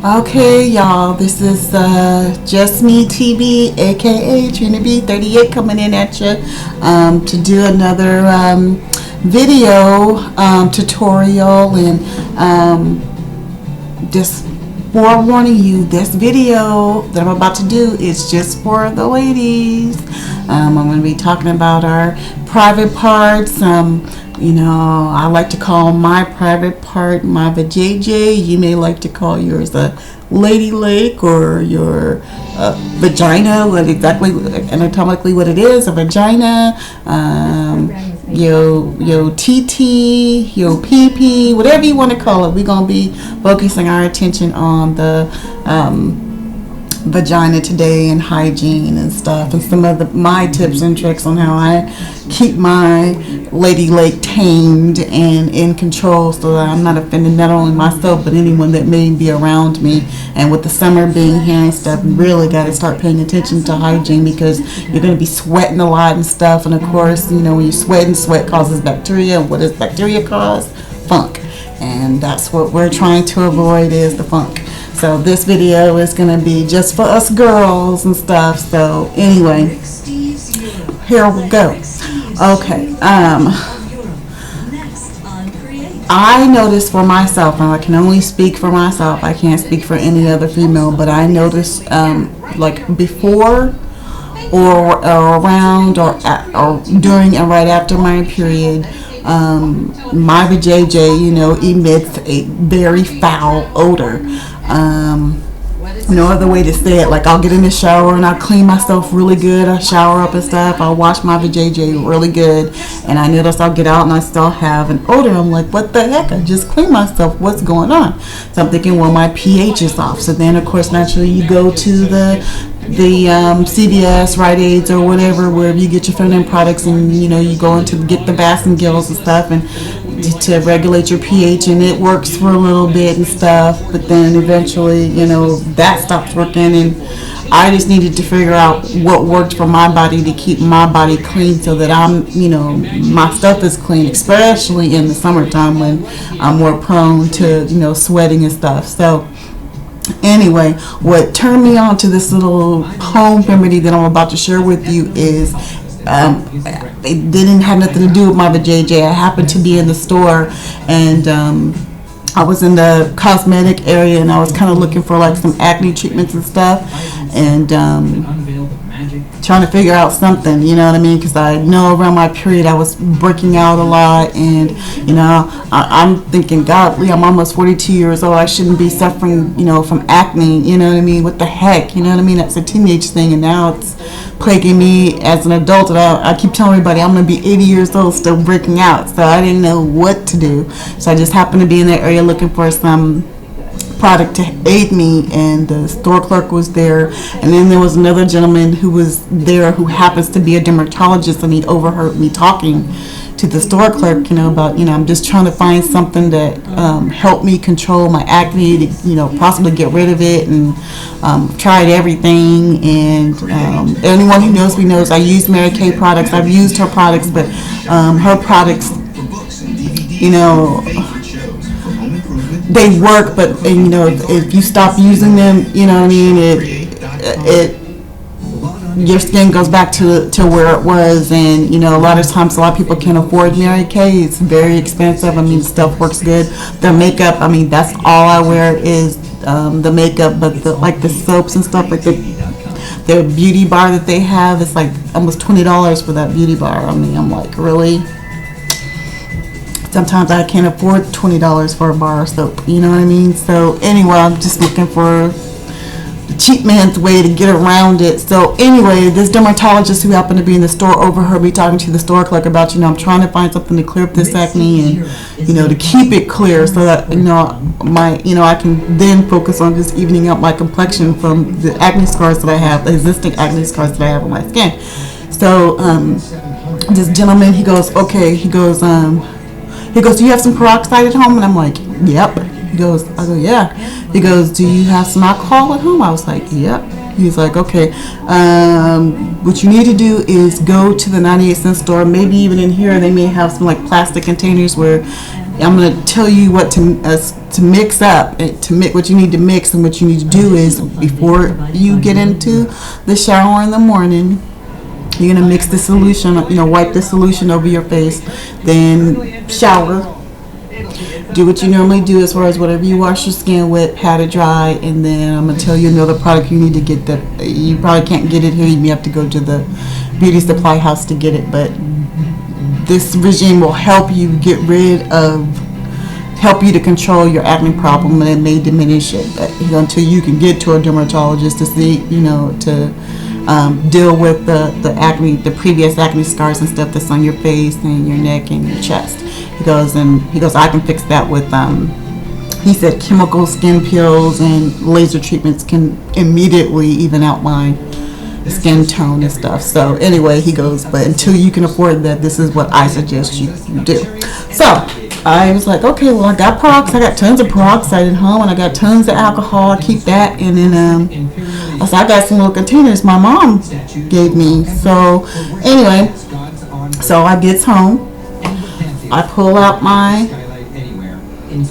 Okay, y'all, this is Just Me TV, aka Trina B 38, coming in at you to do another video tutorial, and just forewarning you, this video that I'm about to do is just for the ladies. I'm going to be talking about our private parts. You know, I like to call my private part my vajayjay. You may like to call yours a lady lake or your vagina, what exactly anatomically what it is, a vagina, yo TT, yo PP, whatever you want to call it. We're going to be focusing our attention on the vagina today, and hygiene and stuff, and some of my tips and tricks on how I keep my lady lake tamed and in control, so that I'm not offending not only myself but anyone that may be around me. And with the summer being here and stuff, you really got to start paying attention to hygiene, because you're going to be sweating a lot and stuff. And of course, you know, when you're sweating, sweat causes bacteria. What does bacteria cause? Funk. And that's what we're trying to avoid, is the funk. So this video is going to be just for us girls and stuff. So anyway, here we go. Okay. I noticed for myself, and I can only speak for myself, I can't speak for any other female, but I noticed like before or around or during and right after my period, my vajayjay, you know, emits a very foul odor. No other way to say it. Like, I'll get in the shower and I'll clean myself really good. I'll shower up and stuff. I'll wash my vajayjay really good. And I notice I'll get out and I still have an odor. I'm like, what the heck? I just cleaned myself. What's going on? So I'm thinking, well, my pH is off. So then, of course, naturally, you go to the CVS, Rite Aids, or whatever, wherever you get your feminine products, and you know, you go into get the baths and gills and stuff, and to regulate your pH, and it works for a little bit and stuff, but then eventually, you know, that stops working, and I just needed to figure out what worked for my body to keep my body clean, so that I'm, you know, my stuff is clean, especially in the summertime when I'm more prone to, you know, sweating and stuff. So anyway, what turned me on to this little home remedy that I'm about to share with you is, it didn't have nothing to do with my vajayjay. I happened to be in the store, and I was in the cosmetic area, and I was kind of looking for like some acne treatments and stuff, and trying to figure out something, you know what I mean, because I know around my period I was breaking out a lot, and you know, I'm thinking, godly, I'm almost 42 years old, I shouldn't be suffering, you know, from acne, you know what I mean, what the heck, you know what I mean, that's a teenage thing, and now it's plaguing me as an adult, and I keep telling everybody I'm going to be 80 years old still breaking out, so I didn't know what to do. So I just happened to be in that area looking for some product to aid me, and the store clerk was there, and then there was another gentleman who was there who happens to be a dermatologist, and he overheard me talking to the store clerk, you know, about, you know, I'm just trying to find something that help me control my acne, to, you know, possibly get rid of it, and tried everything, and anyone who knows me knows I use Mary Kay products. I've used her products, but her products, you know, they work, but you know, if you stop using them, you know what I mean, it your skin goes back to where it was. And you know, a lot of times a lot of people can't afford Mary Kay. It's very expensive. I mean, stuff works good. The makeup, I mean, that's all I wear is the makeup, but like the soaps and stuff, like the beauty bar that they have, it's like almost $20 for that beauty bar. I mean, I'm like, really? Sometimes I can't afford $20 for a bar of soap, you know what I mean? So anyway, I'm just looking for the cheap man's way to get around it. So anyway, this dermatologist who happened to be in the store overheard me talking to the store clerk about, you know, I'm trying to find something to clear up this acne, and you know, to keep it clear, so that, you know, I can then focus on just evening out my complexion from the acne scars that I have, the existing acne scars that I have on my skin. So this gentleman, he goes, okay, he goes, do you have some peroxide at home? And I'm like, yep. I go, yeah. He goes, do you have some alcohol at home? I was like, yep. He's like, okay, what you need to do is go to the 98-cent store. Maybe even in here they may have some like plastic containers where I'm going to tell you what to mix up, to mix what you need to mix, and what you need to do is before you get into the shower in the morning, you're going to mix the solution, wipe the solution over your face, then shower. Do what you normally do as far as whatever you wash your skin with, pat it dry, and then I'm going to tell you another product you need to get that you probably can't get it here. You may have to go to the beauty supply house to get it, but this regime will help you help you to control your acne problem, and it may diminish it, but until you can get to a dermatologist to see, to deal with the acne, the previous acne scars and stuff that's on your face and your neck and your chest. He goes, I can fix that with, he said chemical skin peels and laser treatments can immediately even out my skin tone and stuff. So anyway, he goes, but until you can afford that, this is what I suggest you do. So I was like, okay, well, I got tons of peroxide at home, and I got tons of alcohol. I keep that, and then I got some little containers my mom gave me. So anyway, so I gets home, I pull out my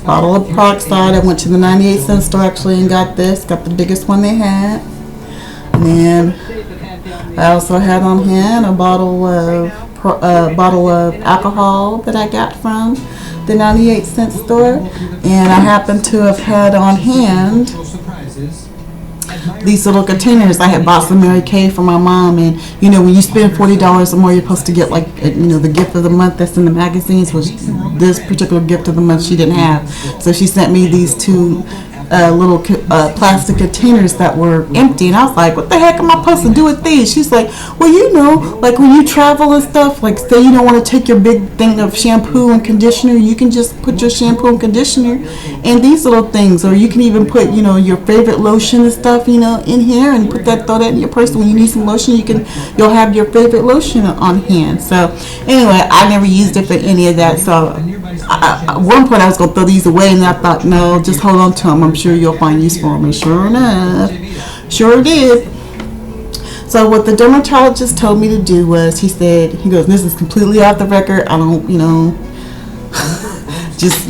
bottle of peroxide. I went to the 98-cent store actually and got the biggest one they had. And then I also had on hand a bottle of alcohol that I got from the 98-cent store, and I happen to have had on hand these little containers. I had bought some Mary Kay for my mom, and when you spend $40 or more, you're supposed to get the gift of the month that's in the magazines. Was this particular gift of the month she didn't have, so she sent me these two little plastic containers that were empty, and I was like, what the heck am I supposed to do with these? She's like, well, like when you travel and stuff, like say you don't want to take your big thing of shampoo and conditioner, you can just put your shampoo and conditioner in these little things, or you can even put your favorite lotion and stuff in here, and throw that in your purse. When you need some lotion, you'll have your favorite lotion on hand. So anyway, I never used it for any of that. So at one point I was going to throw these away, and I thought, no, just hold on to them. I'm sure you'll find use for them. And sure enough, sure did. So what the dermatologist told me to do was, he goes, this is completely off the record. I don't, I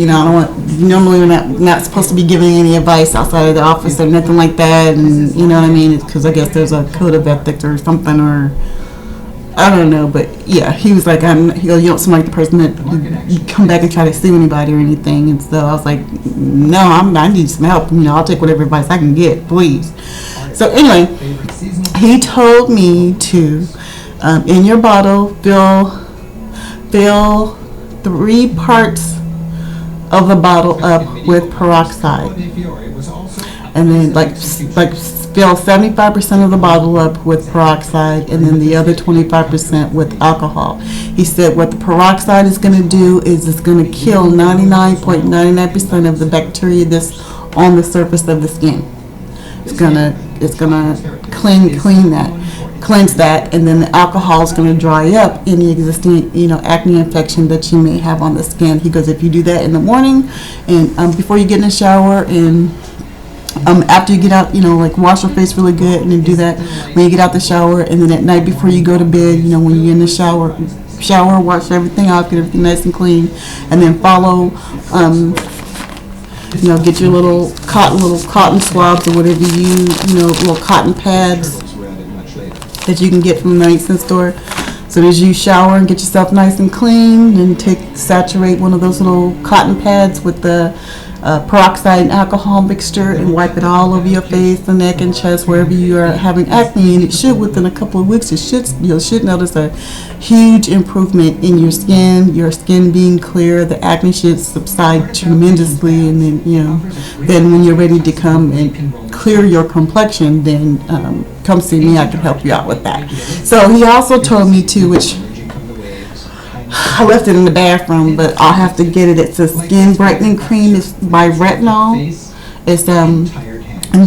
don't want, normally we're not supposed to be giving any advice outside of the office or nothing like that. And you know what I mean? Because I guess there's a code of ethics or something, or I don't know, but yeah, he was like, you don't seem like the person that you come back and try to sue anybody or anything. And so I was like, no, I need some help. I'll take whatever advice I can get, please. So anyway, he told me to, in your bottle, fill 3 parts of the bottle up with peroxide, and then like fill 75% of the bottle up with peroxide, and then the other 25% with alcohol. He said what the peroxide is going to do is it's going to kill 99.99% of the bacteria that's on the surface of the skin. It's gonna cleanse that, and then the alcohol is going to dry up any existing acne infection that you may have on the skin. He goes, if you do that in the morning and before you get in the shower, and after you get out, wash your face really good, and then do that when you get out the shower, and then at night before you go to bed, when you're in the shower, wash everything off, get everything nice and clean, and then follow, get your little cotton swabs or whatever little cotton pads that you can get from the 98-cent store. So as you shower and get yourself nice and clean, then saturate one of those little cotton pads with the peroxide and alcohol mixture, and wipe it all over your face, the neck and chest, wherever you are having acne. And it should, within a couple of weeks, you should notice a huge improvement in your skin being clear. The acne should subside tremendously, and then when you're ready to come and clear your complexion, then come see me. I can help you out with that. So he also told me to, which I left it in the bathroom, but I'll have to get it. It's a skin brightening cream. It's by Retinol. It's and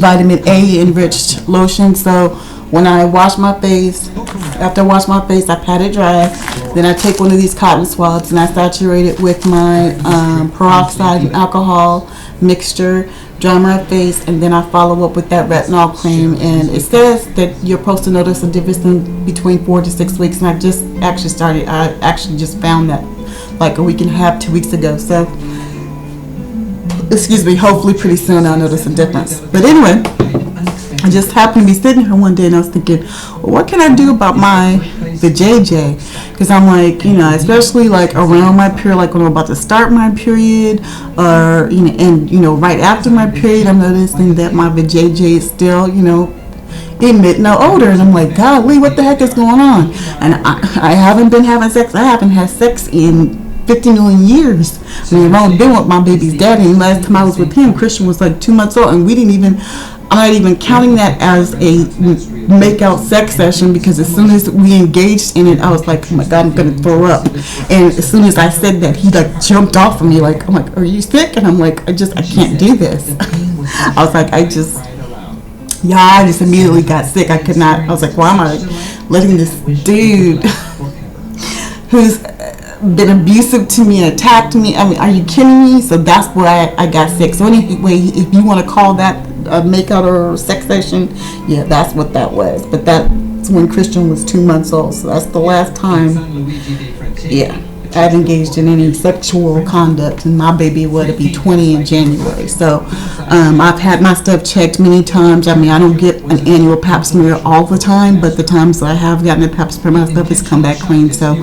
vitamin A enriched lotion. So when I wash my face, after I wash my face, I pat it dry. Then I take one of these cotton swabs and I saturate it with my peroxide and alcohol mixture, dry my face, and then I follow up with that retinol cream. And it says that you're supposed to notice a difference in between 4 to 6 weeks. And I actually just found that like a week and a half, 2 weeks ago. So excuse me, hopefully pretty soon I'll notice a difference. But anyway, I just happened to be sitting here one day and I was thinking, well, what can I do about the JJ? Because I'm like, especially like around my period, like when I'm about to start my period, or right after my period, I'm noticing that my JJ is still, emit no odor, and I'm like, golly, what the heck is going on? And I haven't been having sex. I haven't had sex in 50 million years. I mean, I've only been with my baby's daddy, and last time I was with him, Christian was like 2 months old, and I'm not even counting that as a make-out sex session, because as soon as we engaged in it, I was like, oh my God, I'm going to throw up. And as soon as I said that, he like jumped off of me, like, I'm like, are you sick? And I'm like, I can't do this. I was like, I just immediately got sick. I could not, I was like, why am I letting this dude who's been abusive to me and attacked me? I mean, are you kidding me? So that's why I got sick. So anyway, if you want to call that a makeout or sex session, yeah, that's what that was. But that's when Christian was 2 months old. So that's the last time, yeah, I've engaged in any sexual conduct, and my baby would be 20 in January. So I've had my stuff checked many times. I mean, I don't get an annual pap smear all the time, but the times I have gotten a pap smear, my stuff has come back clean. So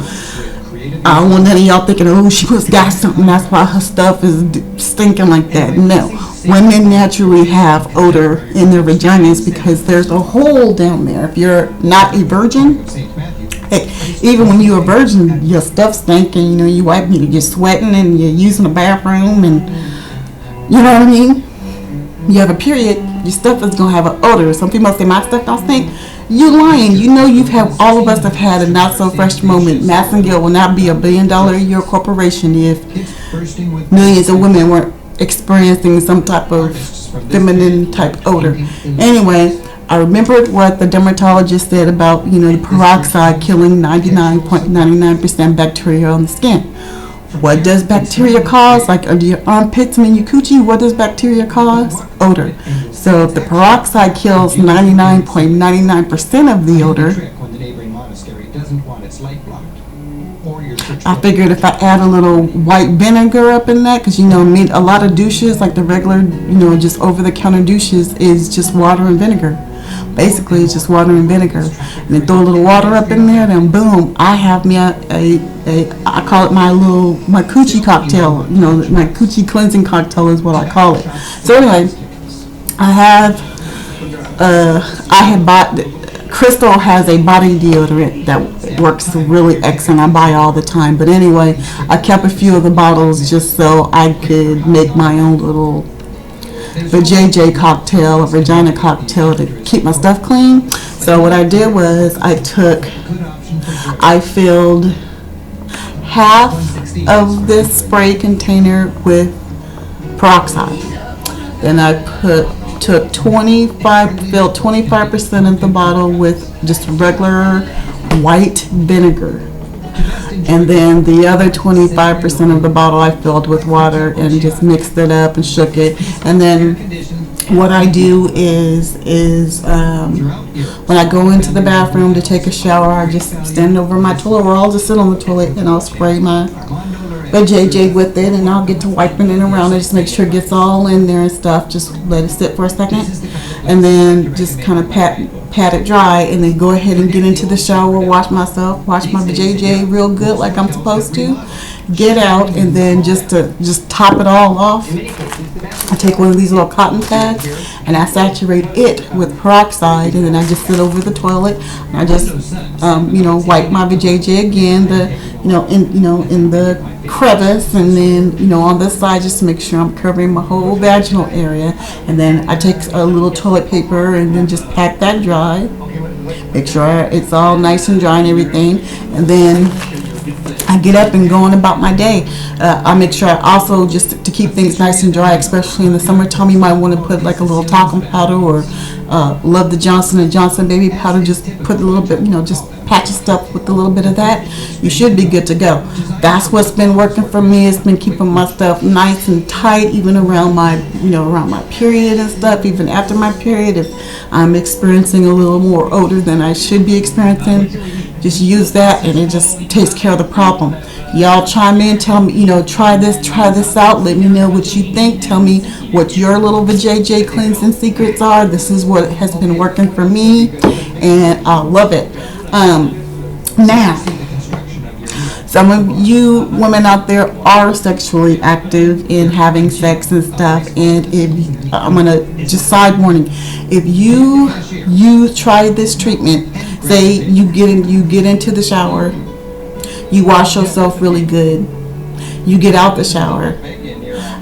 I don't want none of y'all thinking, oh, she must got something, that's why her stuff is stinking like that. No, women naturally have odor in their vaginas because there's a hole down there. If you're not a virgin, heck, even when you're a virgin, your stuff stinking. You wipe, you're sweating and you're using the bathroom, and you know what I mean? You have a period, your stuff is gonna have an odor. Some people say my stuff don't stink. You lying. All of us have had a not so fresh moment. Massengill will not be $1 billion a year corporation if millions of women weren't experiencing some type of feminine type odor. Anyway, I remembered what the dermatologist said about, the peroxide killing 99.99% bacteria on the skin. What does bacteria cause? Like under your armpits and in your coochie, what does bacteria cause? Odor. So if the peroxide kills 99.99% of the odor, I figured if I add a little white vinegar up in that, because a lot of douches, like the regular, just over-the-counter douches, is just water and vinegar. Basically, it's just water and vinegar. And then throw a little water up in there, then boom, I have me I call it my coochie cocktail. My coochie cleansing cocktail is what I call it. So anyway, I had bought, Crystal has a body deodorant that works really excellent. I buy all the time. But anyway, I kept a few of the bottles just so I could make my own little JJ cocktail, a vagina cocktail, to keep my stuff clean. So what I did was I filled half of this spray container with peroxide. Then I filled 25% of the bottle with just regular white vinegar. And then the other 25% of the bottle I filled with water and just mixed it up and shook it. And then what I do is when I go into the bathroom to take a shower, I just stand over my toilet, or I'll just sit on the toilet and I'll spray my JJ with it, and I'll get to wiping it around and just make sure it gets all in there and stuff. Just let it sit for a second, and then just kind of pat it dry, and then go ahead and get into the shower, wash my JJ real good like I'm supposed to, get out, and then just top it all off, I take one of these little cotton pads and I saturate it with peroxide, and then I just sit over the toilet and I just wipe my JJ again, in the crevice, and then on this side, just to make sure I'm covering my whole vaginal area. And then I take a little toilet paper and then just pat that dry, make sure it's all nice and dry and everything, and then I get up and go on about my day. I make sure I also, just to keep things nice and dry, especially in the summertime, you might want to put like a little talcum powder, or Love the Johnson & Johnson baby powder. Just put a little bit, just patch your stuff with a little bit of that. You should be good to go. That's what's been working for me. It's been keeping my stuff nice and tight, even around my, around my period and stuff. Even after my period, if I'm experiencing a little more odor than I should be experiencing, just use that, and it just takes care of the problem. Y'all chime in, tell me, try this out. Let me know what you think. Tell me what your little vajayjay cleansing secrets are. This is what has been working for me, and I love it. Now, some of you women out there are sexually active in having sex and stuff, and if I'm gonna just side warning, if you try this treatment, say you get into the shower, you wash yourself really good, you get out the shower,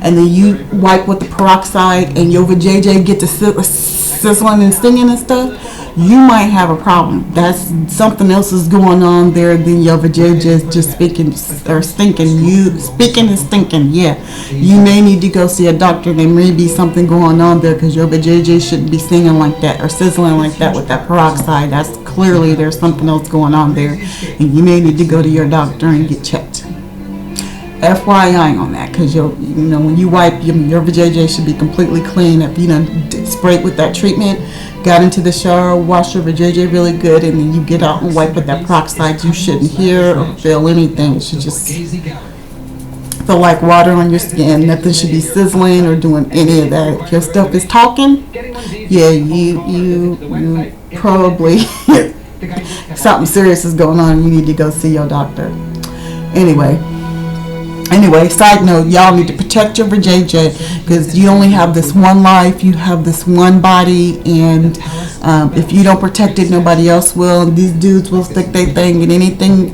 and then you wipe with the peroxide, and your vajayjay get to sizzling and stinging and stuff, you might have a problem. That's something else is going on there than your vajayjay just speaking or stinking. You speaking and stinking. Yeah, you may need to go see a doctor. There may be something going on there because your vajayjay shouldn't be stinging like that or sizzling like that with that peroxide. That's clearly there's something else going on there, and you may need to go to your doctor and get checked. FYI on that, because when you wipe, your vajayjay should be completely clean. If you sprayed with that treatment, got into the shower, wash your vajayjay really good, and then you get out and wipe with that peroxide, you shouldn't hear or feel anything. It should just feel like water on your skin. Nothing should be sizzling or doing any of that. If your stuff is talking, yeah, you probably something serious is going on. You need to go see your doctor. Anyway, side note, y'all need to protect your vajayjay because you only have this one life, you have this one body, and if you don't protect it, nobody else will. And these dudes will stick their thing in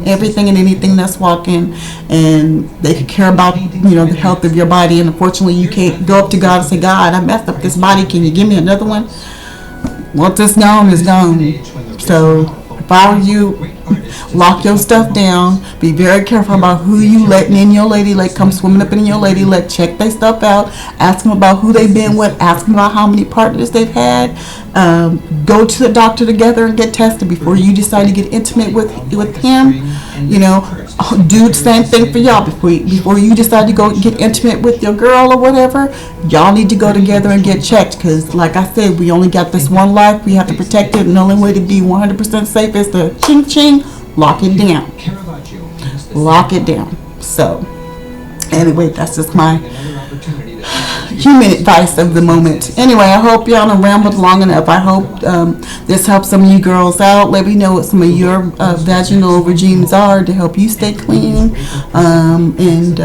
everything and anything that's walking, and they can care about the health of your body. And unfortunately, you can't go up to God and say, God, I messed up this body. Can you give me another one? Once it's gone, it's gone. So if I were you, lock your stuff down. Be very careful about who you letting in your lady lake, come swimming up in your lady lake. Check their stuff out. Ask them about who they've been with. Ask them about how many partners they've had. Go to the doctor together and get tested before you decide to get intimate with him. Do the same thing for y'all before you decide to go get intimate with your girl or whatever. Y'all need to go together and get checked because, like I said, we only got this one life. We have to protect it, and the only way to be 100% safe is to ching ching, lock it down. Lock it down. So, anyway, that's just my human advice of the moment. Anyway, I hope y'all done rambled long enough. I hope this helps some of you girls out. Let me know what some of your vaginal regimes are to help you stay clean, and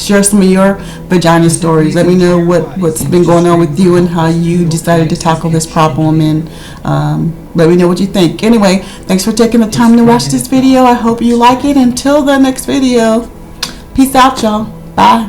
share some of your vagina stories. Let me know what's been going on with you and how you decided to tackle this problem, and let me know what you think. Anyway, thanks for taking the time to watch this video. I hope you like it. Until the next video, peace out, y'all. Bye.